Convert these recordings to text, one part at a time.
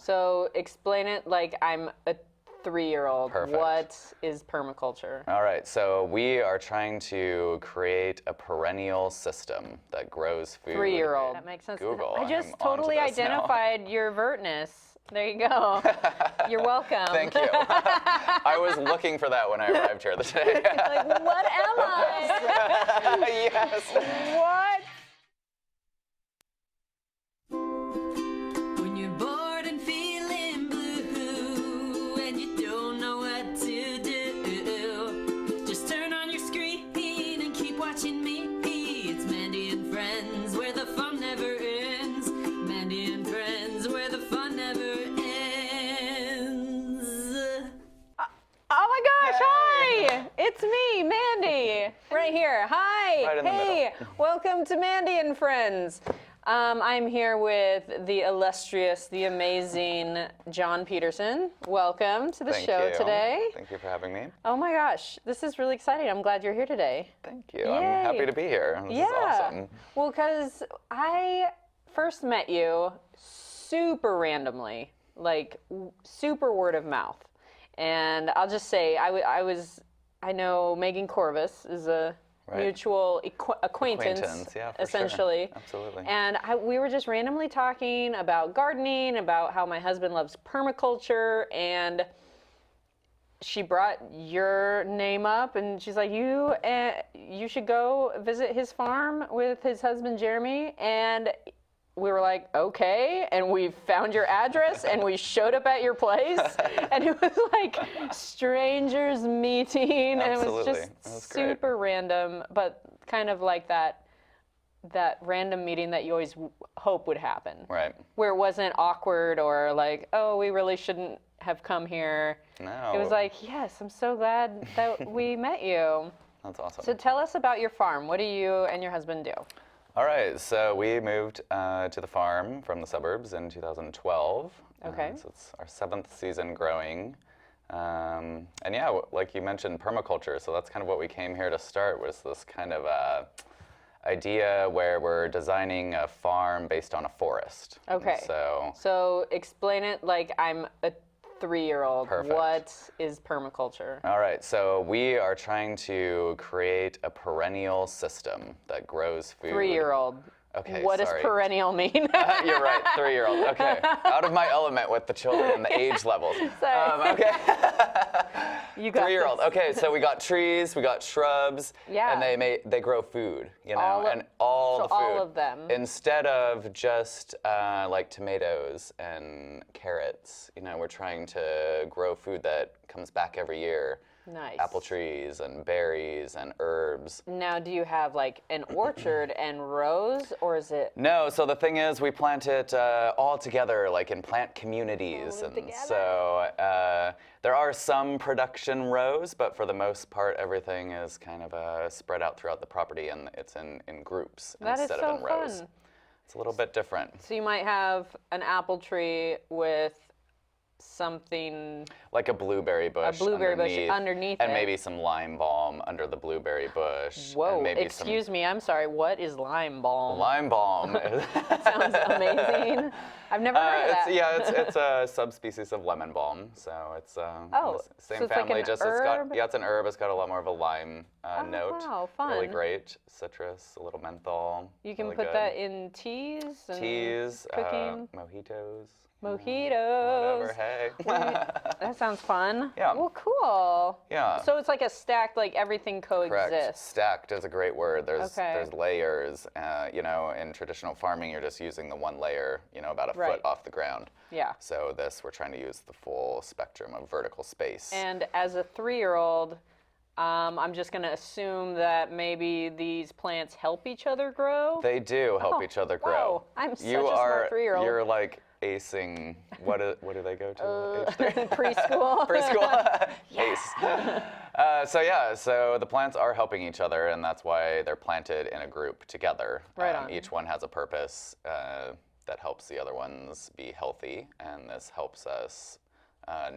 So explain it like I'm a 3-year-old. Perfect. What is permaculture? All right, so we are trying to create a perennial system that grows food. 3-year-old. That makes sense. Google. I just I'm totally onto this now. identified your vertness. There you go. You're welcome. Thank you. I was looking for that when I arrived here today. Like, what am I? Yes. What? When you're bored and feeling blue and you don't know what to do, just turn on your screen and keep watching me. It's Mandy and Friends, where the fun never ends. Mandy and Friends, where the fun never ends. Oh my gosh, hi! It's me, Mandy, right here. Hi, Right in the hey, middle. welcome to Mandy and Friends. I'm here with the illustrious, the amazing John Petersen. Welcome to the Thank show you. today. Thank you for having me. Oh my gosh, this is really exciting. I'm glad you're here today. Thank you. Yay. I'm happy to be here. This is awesome. Well, because I first met you super randomly, like super word of mouth. And I'll just say, I know Megan Corvus is a Right. mutual acquaintance, Yeah, for essentially. Sure. Absolutely. And we were just randomly talking about gardening, about how my husband loves permaculture, and she brought your name up, and she's like, you should go visit his farm with his husband Jeremy. And we were like, okay, and we found your address and we showed up at your place, and it was like strangers meeting. And it was Absolutely. just That was great. super random, but kind of like that random meeting that you always hope would happen. Right. Where it wasn't awkward or like, oh, we really shouldn't have come here. No. It was like, yes, I'm so glad that we met you. That's awesome. So tell us about your farm. What do you and your husband do? All right, so we moved to the farm from the suburbs in 2012. Okay. So it's our 7th season growing. And yeah, like you mentioned, permaculture. So that's kind of what we came here to start, was this kind of idea where we're designing a farm based on a forest. Okay. And So explain it like I'm a 3-year-old. Perfect. What is permaculture? all right, so we are trying to create a perennial system that grows food. 3-year-old. Okay, What sorry. does perennial mean? You're right, 3-year-old. Okay, out of my element with the children and the age levels. Sorry. Okay. You got 3-year-old. this. Okay, so we got trees, we got shrubs, Yeah. and they grow food, you know, All of- and all so the food. all of them. Instead of just like tomatoes and carrots, you know, we're trying to grow food that comes back every year. Nice. Apple trees and berries and herbs. Now, do you have like an orchard and rows, or is it? No, so the thing is, we plant it all together, like in plant communities, All and together. so there are some production rows, but for the most part, everything is kind of spread out throughout the property, and it's in groups That is instead so of in rows. fun. It's a little bit different, So you might have an apple tree with something. like a blueberry bush. blueberry bush underneath and it. maybe some lime balm under the blueberry bush. Whoa! and maybe Excuse me. I'm sorry. What is lime balm? Lime balm. Sounds amazing. I've never heard of that. It's a subspecies of lemon balm, so it's Oh, same so it's like family. an It's herb? got it's an herb. It's got a lot more of a lime note. wow, Really fun. great, citrus, a little menthol. You can really put good. that in teas and Teas, cooking. mojitos. Mojitos. Whatever. Hey. That sounds fun. Yeah. Well, cool. Yeah. So it's like a stacked, like everything Correct. coexists. Stacked is a great word. Okay. There's layers. You know, in traditional farming, you're just using the one layer. You know, about a Right. foot off the ground. Yeah. So we're trying to use the full spectrum of vertical space. And as a 3-year-old, I'm just going to assume that maybe these plants help each other grow. They do help Oh, each other grow. wow. I'm such a smart 3-year-old. You're like acing. What do they go to? Age 3? Preschool. Preschool. Ace. So the plants are helping each other, and that's why they're planted in a group together. Right on. Each one has a purpose that helps the other ones be healthy, and this helps us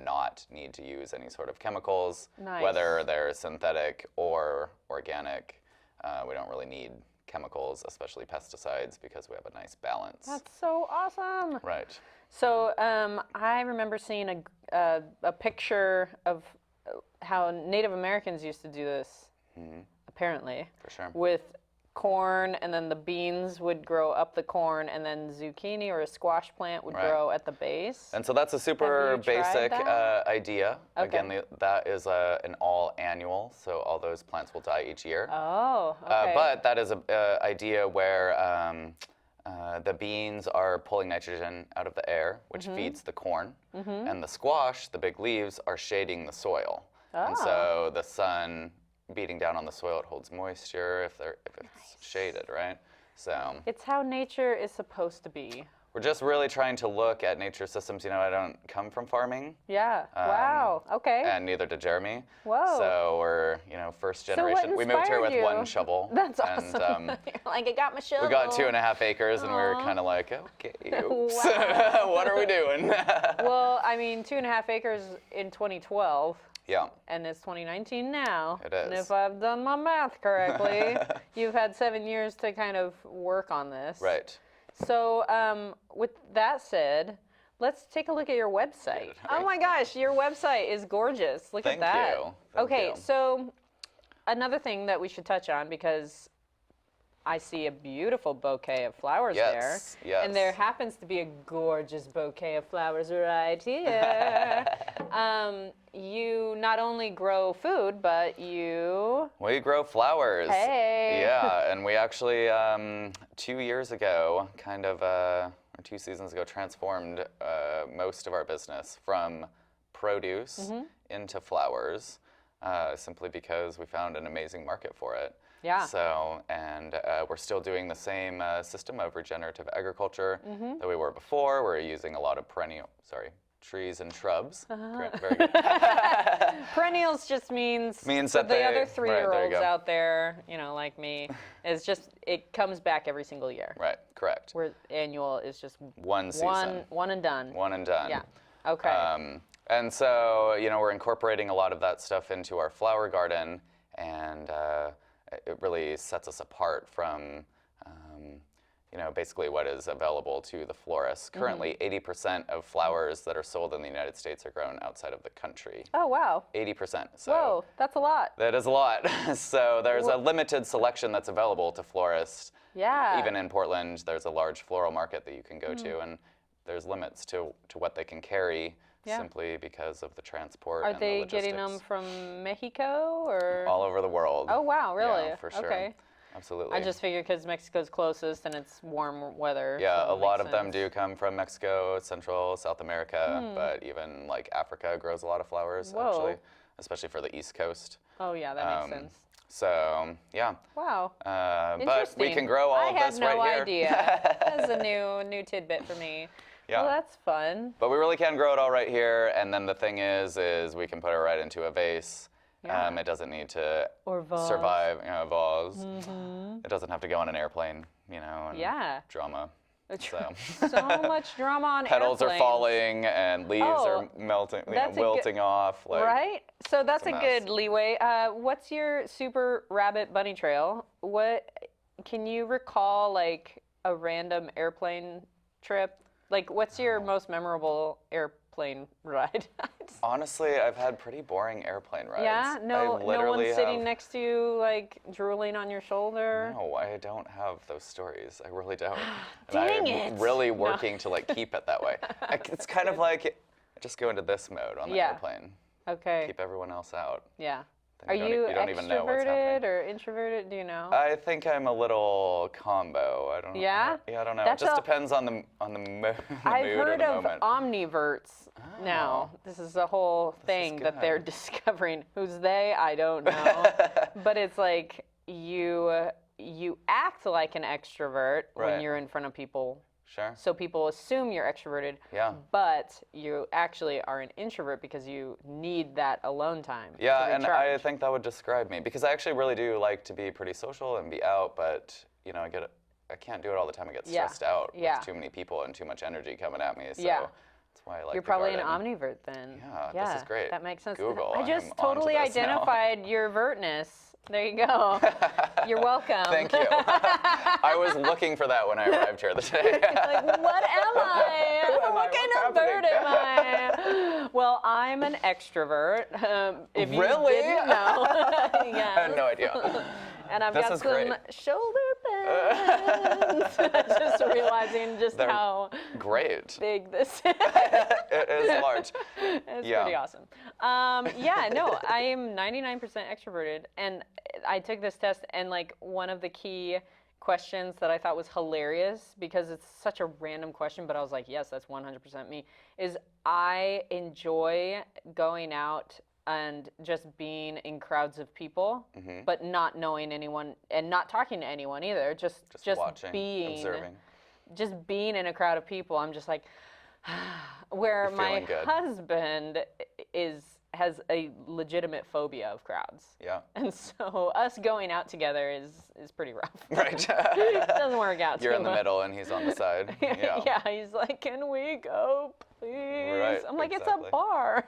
not need to use any sort of chemicals, Nice. whether they're synthetic or organic. We don't really need chemicals, especially pesticides, because we have a nice balance. That's so awesome. Right. So I remember seeing a picture of how Native Americans used to do this, apparently. For sure. With corn, and then the beans would grow up the corn, and then zucchini or a squash plant would grow at the base. And so that's a super Have you tried basic that? idea. Okay. Again, that is an all annual, so all those plants will die each year. Oh, okay. But that is an idea where the beans are pulling nitrogen out of the air, which feeds the corn, and the squash, the big leaves, are shading the soil. And so the sun beating down on the soil, it holds moisture if it's shaded, right? So It's how nature is supposed to be. we're just really trying to look at nature systems. You know, I don't come from farming, Yeah. Wow. Okay. and neither did Jeremy. Whoa. So we're, first So generation. what We moved here inspired with one you? shovel. That's awesome. And You're like, I got my shovel. we got 2.5 acres, and we were kind of like, okay, oops. Wow. What are we doing? Well, I mean, 2.5 acres in 2012. Yeah. And it's 2019 now. It is. And if I've done my math correctly, you've had 7 years to kind of work on this. Right. So with that said, let's take a look at your website. Oh my gosh, your website is gorgeous. Look Thank at that. you. Thank Okay, you. so another thing that we should touch on, because I see a beautiful bouquet of flowers Yes, there. yes. And there happens to be a gorgeous bouquet of flowers right here. You not only grow food, but you... We grow flowers. Hey. Yeah, and we actually 2 years ago, or 2 seasons ago, transformed most of our business from produce into flowers, simply because we found an amazing market for it. Yeah. So, and we're still doing the same system of regenerative agriculture that we were before. We're using a lot of trees and shrubs. Great, very good. Perennials just means for that the they- other right, there you 3-year-olds go. out there, like me, it's just, it comes back every single year. Right, correct. Where annual is just One season. one and done. One and done. Yeah. Okay. And so, we're incorporating a lot of that stuff into our flower garden, and it really sets us apart from, basically what is available to the florists. Currently, 80% of flowers that are sold in the United States are grown outside of the country. Oh, wow. 80%. So Whoa, that's a lot. that is a lot. So there's a limited selection that's available to florists. Yeah. Even in Portland, there's a large floral market that you can go to, and there's limits to what they can carry simply because of the transport and the Are they logistics. getting them from Mexico or? All over the world. Oh, wow, really? Yeah, for sure. Okay. Absolutely. I just figured because Mexico's closest and it's warm weather. Yeah, so a it lot makes of them sense. do come from Mexico, Central, South America, but even like Africa grows a lot of flowers, Whoa. actually, especially for the East Coast. Oh, yeah, that makes sense. So, yeah. Wow. But we Interesting. can grow all of this right here. I had no idea. That's a new tidbit for me. Yeah. Well, that's fun. But we really can grow it all right here, and then the thing is we can put it right into a vase. Yeah. It doesn't need to Or vase. survive, a vase. It doesn't have to go on an airplane, and Yeah. drama. So. So much drama on Petals airplanes. are falling and leaves are Oh, melting, that's a wilting off. Like, Right? So that's it's a a good mess. leeway. What's your super rabbit bunny trail? Can you recall like a random airplane trip? Like what's your most memorable airplane ride? Honestly, I've had pretty boring airplane rides. Yeah? No I literally one sitting have, next to you like drooling on your shoulder? No, I don't have those stories. I really don't. Dang and I'm it. really working to keep it that way. It's kind of like I just go into this mode on the Yeah. airplane. Okay. Keep everyone else out. Yeah. Then Are you don't even know what's extroverted happening. or introverted? Do you know? I think I'm a little combo. I don't know. Yeah? Yeah, I don't know. That's it just a- depends on the mood I've or heard the of moment. omniverts now. This is a whole thing that they're good. discovering. Who's they? I don't know. But it's like you act like an extrovert when Right. you're in front of people. Sure. So people assume you're extroverted. Yeah. But you actually are an introvert because you need that alone time. Yeah, to and I recharge. think that would describe me because I actually really do like to be pretty social and be out, but I can't do it all the time. I get Yeah. stressed out Yeah. with too many people and too much energy coming at me. So Yeah. that's why I like You're the probably an garden. omnivert then. Yeah, this is great. That makes sense. Google, I just I'm onto totally this now. identified your vertness. There you go. You're welcome. Thank you. I was looking for that when I arrived here today. Like, what am I? Who am I? What kind What's of bird am happening? I? Well, I'm an extrovert. If you Really? didn't know. Yeah. I had no idea. And I've This got is some great. shoulder pads. Just realizing just They're how great. big this is. It is large. It's Yeah. pretty awesome. Yeah, no, I am 99% extroverted, and I took this test, and like one of the key questions that I thought was hilarious, because it's such a random question, but I was like, yes, that's 100% me, is I enjoy going out and just being in crowds of people, but not knowing anyone and not talking to anyone either. Just watching, being, observing. just being in a crowd of people. I'm just like, where You're my feeling good. husband has a legitimate phobia of crowds. Yeah. And so us going out together is pretty rough. Right. It doesn't work out You're too in the much. middle and he's on the side. Yeah. Yeah, he's like, can we go, please? Right, I'm like, exactly. it's a bar.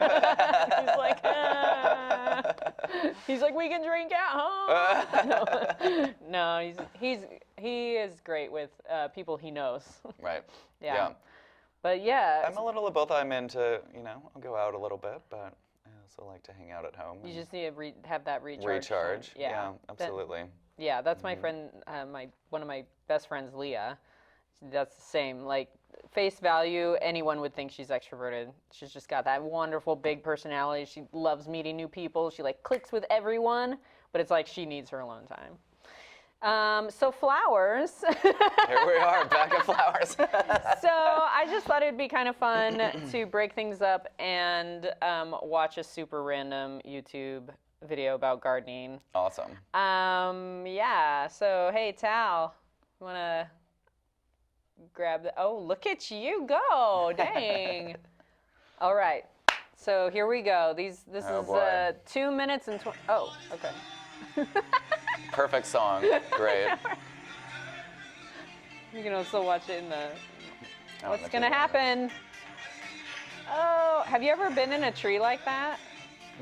He's like, we can drink at home. No, he is great with people he knows. Right. Yeah. But yeah, I'm a little of both. I'm into, I'll go out a little bit, but I also like to hang out at home. you and just need to have that recharge. recharge. time. Yeah, absolutely. Yeah, that's my friend, one of my best friends, Leah. That's the same. Like, face value, anyone would think she's extroverted. She's just got that wonderful big personality. She loves meeting new people. She like clicks with everyone, but it's like she needs her alone time. So flowers. Here we are, back at flowers. So I just thought it'd be kind of fun to break things up and watch a super random YouTube video about gardening. Awesome. Yeah, so hey, Tal, you wanna grab the, oh, look at you go, dang. All right, so here we go. This Oh, is boy. 2 minutes and 20, oh, okay. Perfect song. Great. You can also watch it in the, Oh, what's the gonna TV. happen? Oh, have you ever been in a tree like that?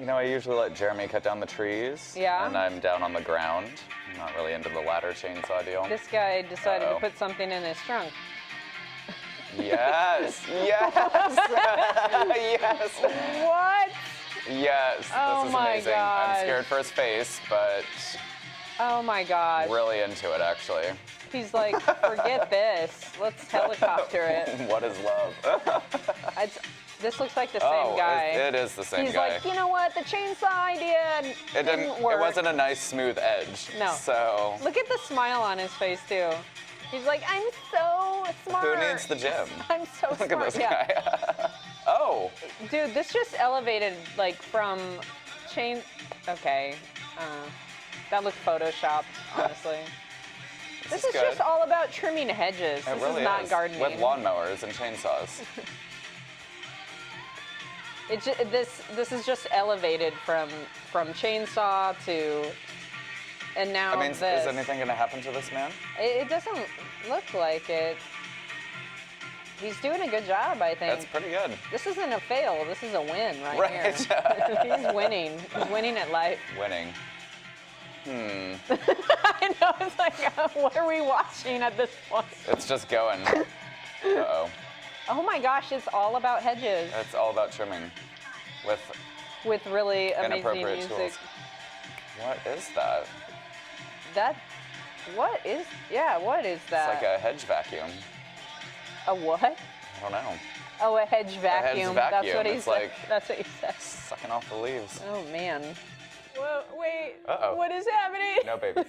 I usually let Jeremy cut down the trees. Yeah? And I'm down on the ground. I'm not really into the ladder chainsaw deal. This guy decided Uh-oh. to put something in his trunk. Yes. Yes. Yes. What? Yes. Oh This is my amazing. gosh. I'm scared for his face, but Oh my gosh. really into it, actually. He's like, forget this. Let's helicopter it. What is love? This looks like the same guy. It is the same He's guy. like, you know what? The chainsaw idea didn't work. It wasn't a nice smooth edge. No. So Look at the smile on his face too. He's like, I'm so smart. who needs the gym? I'm so Look smart. at this Yeah. guy. Oh. Dude, this just elevated like from chain. Okay, that looked photoshopped, honestly. This is good. just all about trimming hedges. It This really is not is. gardening. With lawnmowers and chainsaws. This is just elevated from chainsaw to, and now I mean, is this. anything going to happen to this man? It doesn't look like it. He's doing a good job, I think. That's pretty good. This isn't a fail. This is a win right Right. here. He's winning. He's winning at life. Winning. I know. It's like, what are we watching at this point? It's just going. Uh-oh. Oh my gosh! It's all about hedges It's all about trimming with really amazing inappropriate music. tools. What is that? What is that? It's like a hedge vacuum. A what? I don't know. Oh, a hedge vacuum. That's vacuum. what he It's said. like- That's what he said. Sucking off the leaves. Oh man. Well, wait. Uh-oh. What is happening? No babies.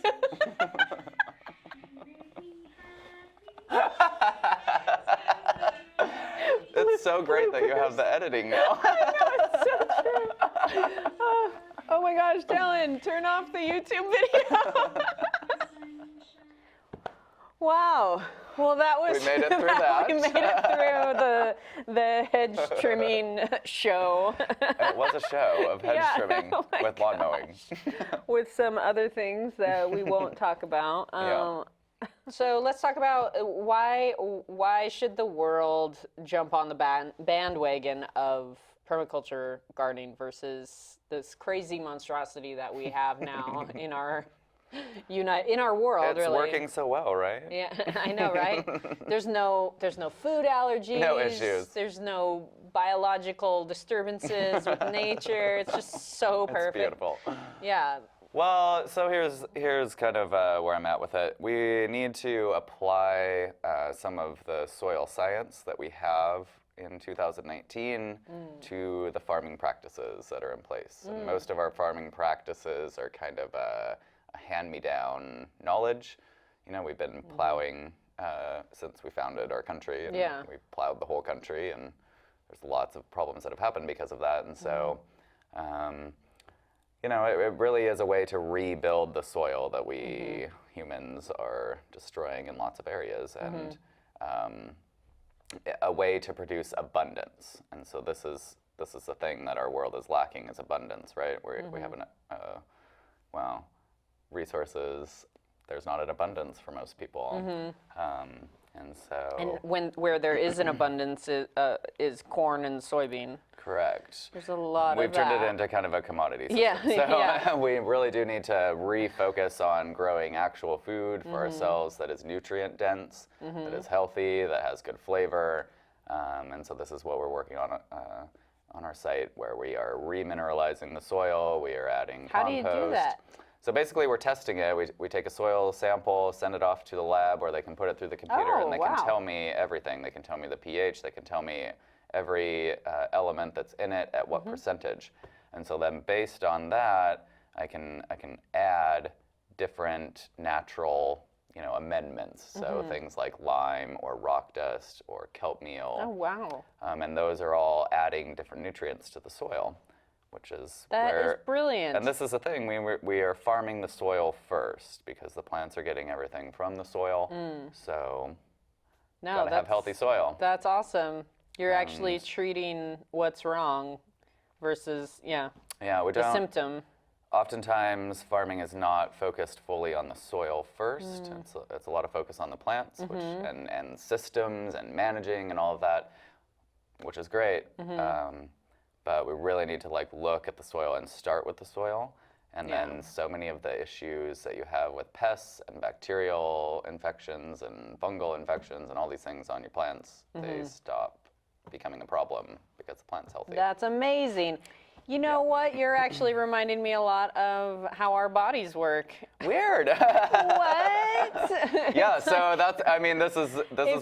It's so great that you have the editing now. It's so true. Oh my gosh, Dylan, turn off the YouTube video. Wow. Well, that was. We made it through that. We made it through the hedge trimming show. It was a show of hedge Yeah. trimming Oh my with lawn mowing. With some other things that we won't talk about. Yeah. So let's talk about why should the world jump on the bandwagon of permaculture gardening versus this crazy monstrosity that we have now in our world. It's really working so well, right? Yeah, I know, right? There's no food allergies. No issues. There's no biological disturbances with nature. It's just so perfect. It's beautiful. Yeah. Well, so here's kind of where I'm at with it. We need to apply some of the soil science that we have in 2019 to the farming practices that are in place. And most of our farming practices are kind of a hand-me-down knowledge. You know, we've been plowing since we founded our country, and we plowed the whole country, and there's lots of problems that have happened because of that. And so, you know, it really is a way to rebuild the soil that we humans are destroying in lots of areas, and a way to produce abundance. And so this is the thing that our world is lacking, is abundance, right? We have well, resources, there's not an abundance for most people. And so... And where there is an abundance is corn and soybean. Correct. There's a lot We've of that. turned it into kind of a commodity system. Yeah, So we really do need to refocus on growing actual food for ourselves that is nutrient dense, that is healthy, that has good flavor. And so this is what we're working on our site, where we are remineralizing the soil, we are adding compost. How do you do that? So basically we're testing it. We take a soil sample, send it off to the lab where they can put it through the computer, and they can tell me everything. They can tell me the pH, they can tell me every element that's in it at what percentage. And so then based on that, I can add different natural, you know, amendments. So things like lime or rock dust or kelp meal. Oh, wow. And those are all adding different nutrients to the soil, which is That is brilliant. And this is the thing, we are farming the soil first because the plants are getting everything from the soil. So gotta have healthy soil. That's awesome. You're actually treating what's wrong versus, we the symptom. Oftentimes, farming is not focused fully on the soil first. It's a lot of focus on the plants, and systems and managing and all of that, which is great. But we really need to look at the soil and start with the soil. And then so many of the issues that you have with pests and bacterial infections and fungal infections and all these things on your plants, they stop becoming a problem because the plant's healthy. That's amazing. You know what? You're actually reminding me a lot of how our bodies work. Weird. What? Yeah, so that's, I mean, this is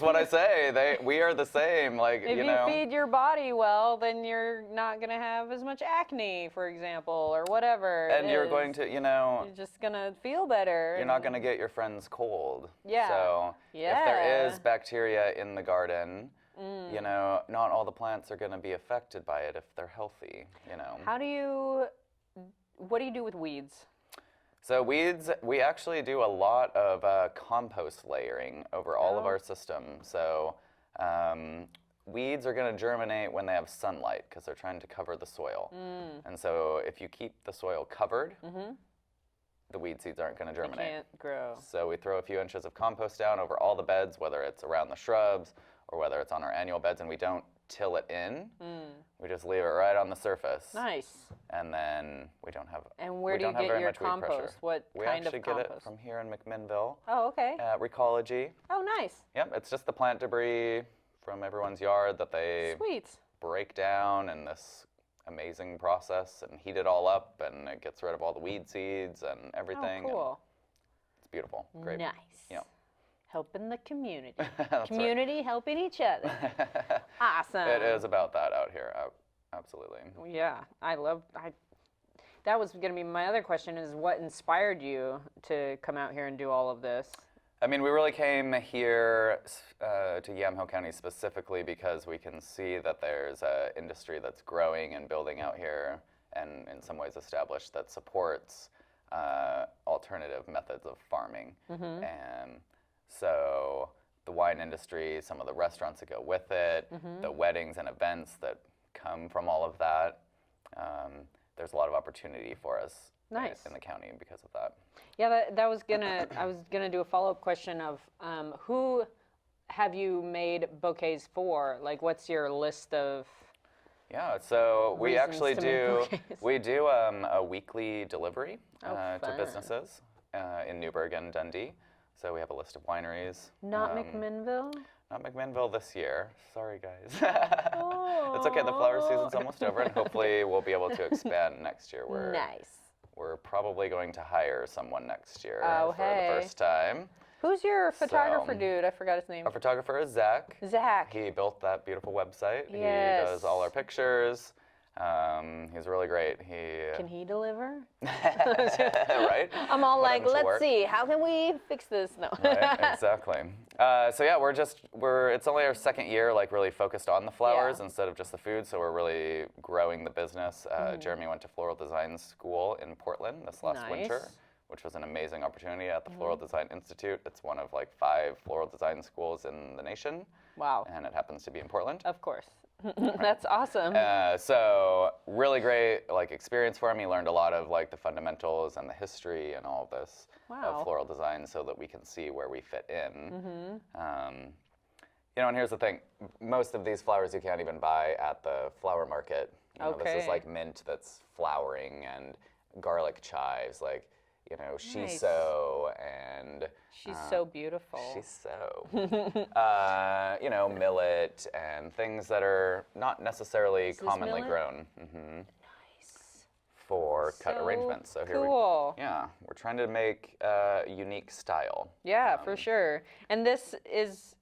what I say. We are the same, if you feed your body well, then you're not going to have as much acne, for example, or whatever. And you're going to, you're just going to feel better. You're not going to get your friend's cold. Yeah. So if there is bacteria in the garden, you know, not all the plants are going to be affected by it if they're healthy, you know. What do you do with weeds? So weeds, we actually do a lot of compost layering over all of our system. So weeds are going to germinate when they have sunlight because they're trying to cover the soil. And so if you keep the soil covered, the weed seeds aren't going to germinate. They can't grow. So we throw a few inches of compost down over all the beds, whether it's around the shrubs or whether it's on our annual beds, and we don't till it in. We just leave it right on the surface. Nice. And then we don't have And where do you get your compost? What kind of compost? We actually get it from here in McMinnville. Oh, okay. At Recology. Oh, nice. Yep, it's just the plant debris from everyone's yard that they break down in this amazing process and heat it all up, and it gets rid of all the weed seeds and everything. Oh, cool. It's beautiful. Great. Nice. Yep. Helping the community. Community helping each other. Awesome. It is about that out here. Absolutely. Yeah, that was going to be my other question, is what inspired you to come out here and do all of this? I mean, we really came here to Yamhill County specifically because we can see that there's an industry that's growing and building out here, and in some ways established, that supports alternative methods of farming. And so the wine industry, some of the restaurants that go with it, the weddings and events that come from all of that, there's a lot of opportunity for us in the county because of that. Yeah, I was gonna do a follow-up question of who have you made bouquets for? Like, what's your list of Yeah, so we Reasons actually to make do bouquets. we do a weekly delivery to fun. businesses in Newburgh and Dundee. So we have a list of wineries. Not McMinnville? Not McMinnville this year. Sorry, guys. It's okay. The flower season's almost over, and hopefully we'll be able to expand next year. Nice. We're probably going to hire someone next year Oh, for hey. the first time. Who's your photographer So- dude? I forgot his name. Our photographer is Zach. Zach. He built that beautiful website. Yes. He does all our pictures. He's really great. Can he deliver? Right? I'm all Put like, him to let's work. see, how can we fix this? No. Right, exactly. So yeah, it's only our second year, like really focused on the flowers Yeah. instead of just the food. So we're really growing the business. Jeremy went to Floral Design School in Portland this last winter, Nice. which was an amazing opportunity at the Floral Design Institute. It's one of like 5 floral design schools in the nation, Wow. and it happens to be in Portland. Of course. That's awesome. So really great like experience for him. He learned a lot of like the fundamentals and the history and all of this Wow. of floral design, so that we can see where we fit in. You know, and here's the thing: most of these flowers you can't even buy at the flower market. You know, This is Okay. like mint that's flowering and garlic chives, like Nice. shiso and. She's so beautiful. She's so. Millet and things that are not necessarily this commonly millet? grown Nice. for cut So arrangements. So cool. we're trying to make a unique style. Yeah, for sure. And this is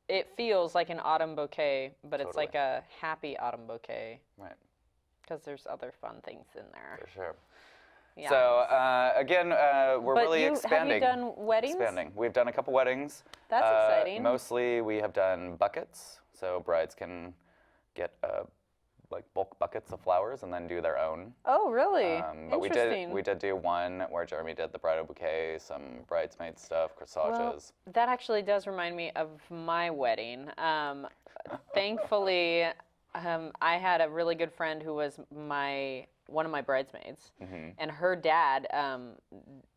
it feels like an autumn bouquet, but it's Totally. like a happy autumn bouquet Right, because there's other fun things in there. for sure. Yeah. So again, we're but really have expanding. you done weddings? Expanding. We've done a couple weddings. That's exciting. Mostly we have done buckets, so brides can get like bulk buckets of flowers and then do their own. Oh, really? But Interesting. we did do one where Jeremy did the bridal bouquet, some bridesmaid stuff, corsages. Well, that actually does remind me of my wedding. Thankfully, I had a really good friend who was one of my bridesmaids, and her dad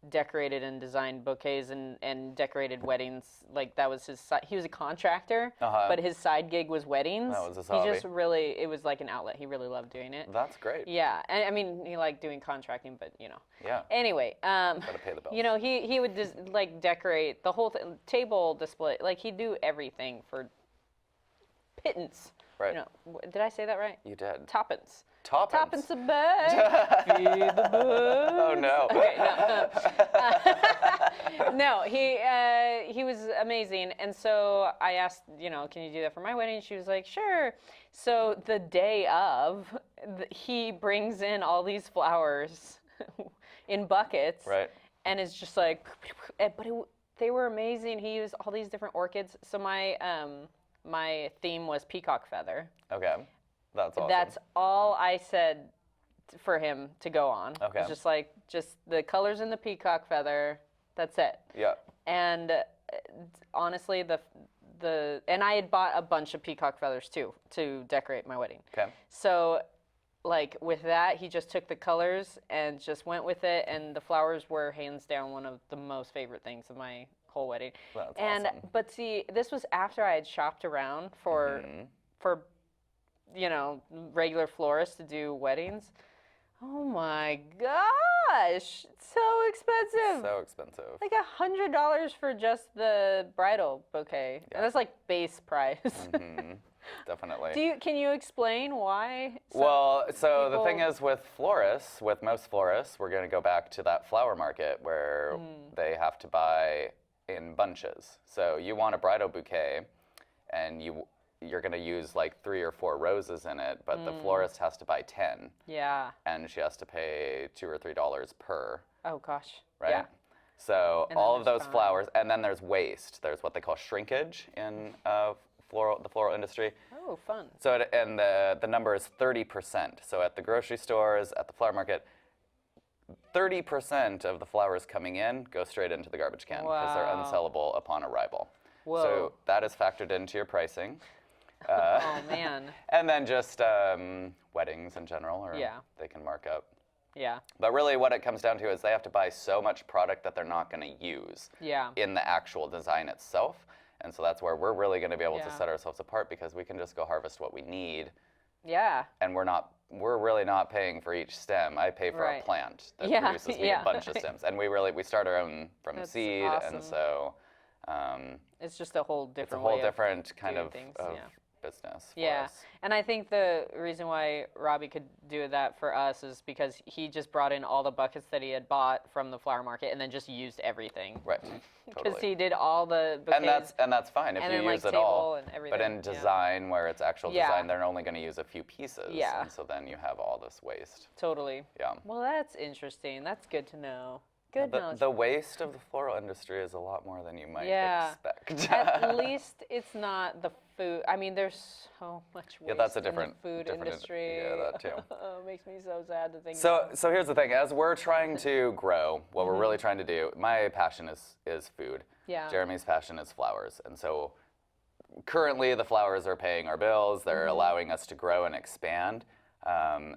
decorated and designed bouquets and decorated weddings. Like that was his. He was a contractor, but his side gig was weddings. That was his He hobby. just really, it was like an outlet. He really loved doing it. That's great. Yeah, and I mean, he liked doing contracting, but Yeah. Anyway, Gotta pay the bills. he would just like decorate the whole table display. Like he'd do everything for pittance. Right. Did I say that right? You did. Toppins. Toppins. Toppins a bag. Feed the birds. Oh no. Okay, no. He was amazing, and so I asked, can you do that for my wedding? She was like, sure. So the day of, he brings in all these flowers in buckets, Right. and it's just like, but they were amazing. He used all these different orchids. So my theme was peacock feather. Okay. That's awesome. That's all I said for him to go on. Okay. It's just the colors in the peacock feather. That's it. Yeah. And honestly, and I had bought a bunch of peacock feathers too to decorate my wedding. Okay. So, like with that, he just took the colors and just went with it, and the flowers were hands down one of the most favorite things of my whole wedding. That's and awesome. but see, this was after I had shopped around for regular florists to do weddings. Oh my gosh, it's so expensive. So expensive. Like $100 for just the bridal bouquet. And that's like base price. Definitely. Can you explain why? Well, so the people- thing is with florists, with most florists, we're going to go back to that flower market where they have to buy in bunches. So you want a bridal bouquet and you're going to use like 3 or 4 roses in it, but the florist has to buy 10 Yeah. and she has to pay $2 or $3 per, Oh gosh. right? Yeah. So And then all of there's those time. flowers, and then there's waste. There's what they call shrinkage in the floral industry. Oh, fun. So the number is 30%. So at the grocery stores, at the flower market, 30% of the flowers coming in go straight into the garbage can because they're Wow. unsellable upon arrival. Whoa. So that is factored into your pricing. Oh man. And then just weddings in general, or Yeah. they can mark up. Yeah. But really what it comes down to is they have to buy so much product that they're not going to use Yeah. in the actual design itself. And so that's where we're really going to be able to Yeah. set ourselves apart, because we can just go harvest what we need Yeah. And we're really not paying for each stem. I pay for a plant that produces me a bunch of stems. And we start our own from That's seed. awesome. And so it's just a whole different it's a whole way different of kind doing of, things, business for Yeah, us. and I think the reason why Robbie could do that for us is because he just brought in all the buckets that he had bought from the flower market and then just used everything. Right. Because Totally. he did all the bouquets. And that's fine if and you then, use like, it all. table and everything, But in design, where it's actual Yeah. design, they're only going to use a few pieces. Yeah. And so then you have all this waste. Totally. Yeah. Well, that's interesting. That's good to know. Good knowledge. The waste of the floral industry is a lot more than you might expect. At least it's not the food. I mean, there's so much waste that's a in the different food different industry. Yeah, that too. It makes me so sad to think So about. here's the thing: as we're trying to grow, what we're really trying to do. My passion is food. Yeah. Jeremy's passion is flowers, and so currently the flowers are paying our bills. They're allowing us to grow and expand.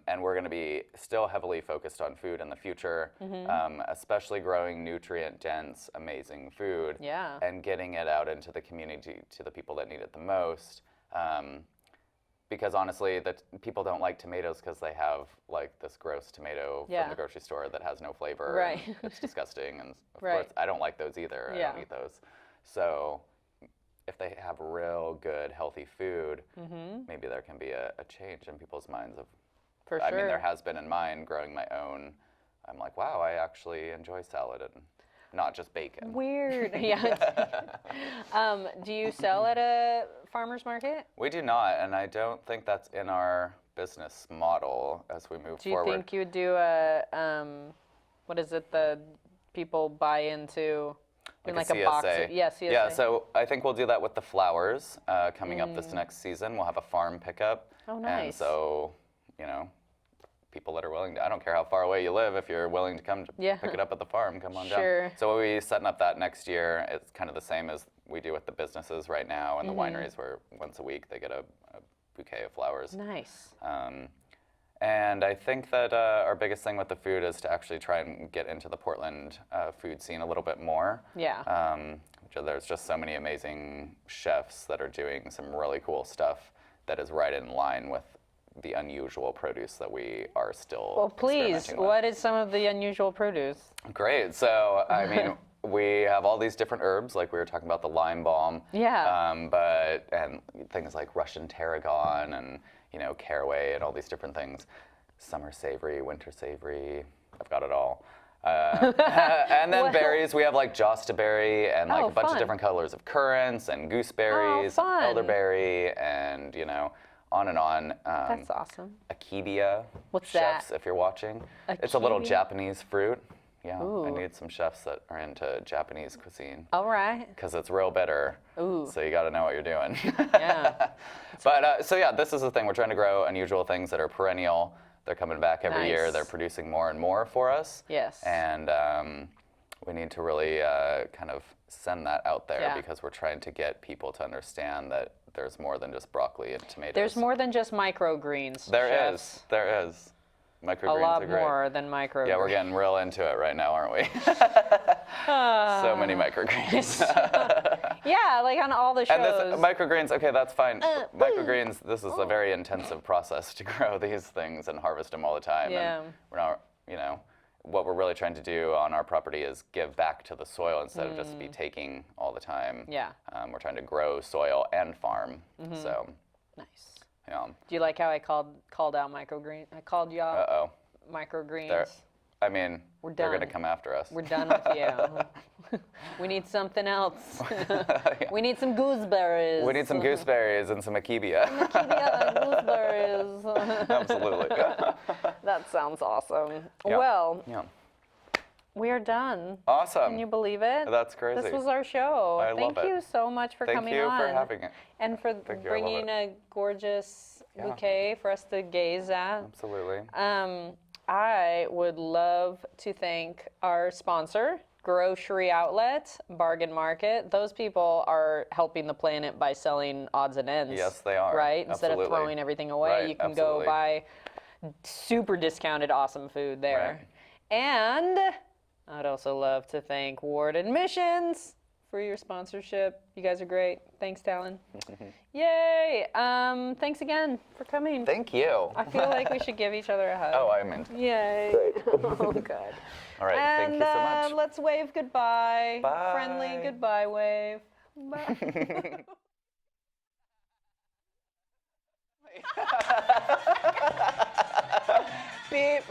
And we're going to be still heavily focused on food in the future, especially growing nutrient-dense, amazing food, Yeah. and getting it out into the community to the people that need it the most. Because honestly, people don't like tomatoes because they have like this gross tomato Yeah. from the grocery store that has no flavor. Right. And it's disgusting, and of Right. course, I don't like those either. Yeah. I don't eat those. So if they have real good, healthy food, maybe there can be a change in people's minds of. For sure. I mean, there has been in mine growing my own. I'm like, wow, I actually enjoy salad and not just bacon. Weird. Yeah. Do you sell at a farmer's market? We do not, and I don't think that's in our business model as we move Do you forward. think you would do a, what is it, the people buy into, Like a box? CSA. CSA. Yeah, so I think we'll do that with the flowers coming up this next season. We'll have a farm pickup. Oh, And nice. so, people that are willing to, I don't care how far away you live, if you're willing to come to pick it up at the farm, come on Sure. down. So we'll be setting up that next year. It's kind of the same as we do with the businesses right now and the wineries, where once a week they get a bouquet of flowers. Nice. And I think that our biggest thing with the food is to actually try and get into the Portland food scene a little bit more. Yeah. There's just so many amazing chefs that are doing some really cool stuff that is right in line with the unusual produce that we are still Well, please, experimenting with. what is some of the unusual produce? Great. So, I mean, we have all these different herbs, like we were talking about the lime balm. Yeah. And things like Russian tarragon and, caraway and all these different things. Summer savory, winter savory. I've got it all. And then berries, we have like josta berry and like Oh, a bunch fun. of different colors of currants and gooseberries, Oh, fun. elderberry, and on and on. That's awesome. Akebia. What's chefs, that? if you're watching. It's a little Akebia? Japanese fruit. Yeah, I Ooh. need some chefs that are into Japanese cuisine All right. because it's real bitter. Ooh. So you got to know what you're doing. Yeah. But so yeah, this is the thing. We're trying to grow unusual things that are perennial. They're coming back every year. Nice. They're producing more and more for us. Yes. And we need to really kind of send that out there Yeah. because we're trying to get people to understand that there's more than just broccoli and tomatoes. There's more than just microgreens. There chefs. is. There is. Microgreens A lot are great. more than microgreens. Yeah, we're getting real into it right now, aren't we? So many microgreens. Yeah, like on all the shows. And this microgreens, okay, that's fine. Microgreens, this is a very intensive process to grow these things and harvest them all the time. Yeah. And we're not, what we're really trying to do on our property is give back to the soil instead of just be taking all the time. Yeah. We're trying to grow soil and farm. So, Nice. yeah. Do you like how I called out microgreens? I called you out Uh-oh. microgreens. I mean, We're they're going to done. come after us. We're done with you. We need something else. We need some gooseberries. We need some gooseberries and some akebia. Yeah, gooseberries. Absolutely. That sounds awesome. Yeah. Well, Yeah. we are done. Awesome. Can you believe it? That's crazy. This was our show. I love Thank it. you so much for Thank coming you on. for having it. And for you, I love bringing it. a gorgeous Yeah. bouquet for us to gaze at. Absolutely. I would love to thank our sponsor, Grocery Outlet, Bargain Market. Those people are helping the planet by selling odds and ends. Yes, they are. Right? Instead Absolutely. of throwing everything away, Right, you can absolutely. go buy super discounted, awesome food there. Right. And I'd also love to thank Ward Admissions for your sponsorship. You guys are great. Thanks, Talon. Yay! Thanks again for coming. Thank you. I feel like we should give each other a hug. Oh, I'm in. Yay. Oh, God. All right, thank you so much. Let's wave goodbye. Bye. Friendly goodbye wave. Bye. Beep.